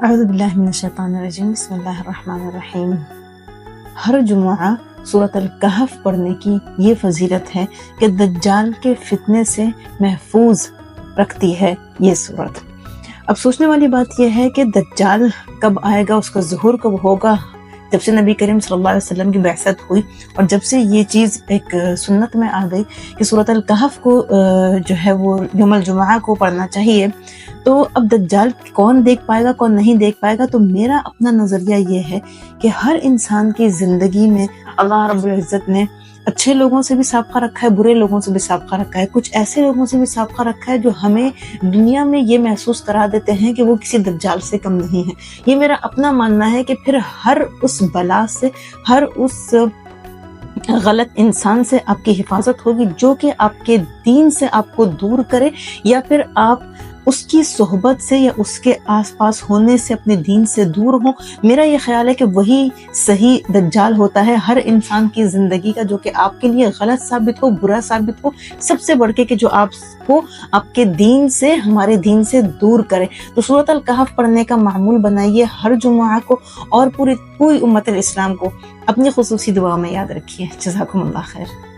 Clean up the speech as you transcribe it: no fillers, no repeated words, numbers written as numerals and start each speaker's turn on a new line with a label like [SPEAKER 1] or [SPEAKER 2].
[SPEAKER 1] اعوذ باللہ من الشیطان الرجیم، بسم اللہ الرحمن الرحیم۔ ہر جمعہ سورۃ الکہف پڑھنے کی یہ فضیلت ہے کہ دجال کے فتنے سے محفوظ رکھتی ہے یہ سورت۔ اب سوچنے والی بات یہ ہے کہ دجال کب آئے گا، اس کا ظہور کب ہوگا؟ جب سے نبی کریم صلی اللہ علیہ وسلم کی بعثت ہوئی اور جب سے یہ چیز ایک سنت میں آ گئی کہ سورۃ الکہف کو جو ہے وہ یوم الجمعہ کو پڑھنا چاہیے، تو اب دجال کون دیکھ پائے گا کون نہیں دیکھ پائے گا؟ تو میرا اپنا نظریہ یہ ہے کہ ہر انسان کی زندگی میں اللہ رب العزت نے اچھے لوگوں سے بھی سابقہ رکھا ہے، برے لوگوں سے بھی سابقہ رکھا ہے، کچھ ایسے لوگوں سے بھی سابقہ رکھا ہے جو ہمیں دنیا میں یہ محسوس کرا دیتے ہیں کہ وہ کسی دجال سے کم نہیں ہے۔ یہ میرا اپنا ماننا ہے کہ پھر ہر اس بلا سے، ہر اس غلط انسان سے آپ کی حفاظت ہوگی جو کہ آپ کے دین سے آپ کو دور کرے، یا پھر آپ اس کی صحبت سے یا اس کے آس پاس ہونے سے اپنے دین سے دور ہوں۔ میرا یہ خیال ہے کہ وہی صحیح دجال ہوتا ہے ہر انسان کی زندگی کا، جو کہ آپ کے لیے غلط ثابت ہو، برا ثابت ہو، سب سے بڑھ کے کہ جو آپ کو آپ کے دین سے، ہمارے دین سے دور کرے۔ تو سورۃ الکہف پڑھنے کا معمول بنائیے ہر جمعہ کو، اور پوری امت الاسلام کو اپنی خصوصی دعا میں یاد رکھیے۔ جزاکم اللہ خیر۔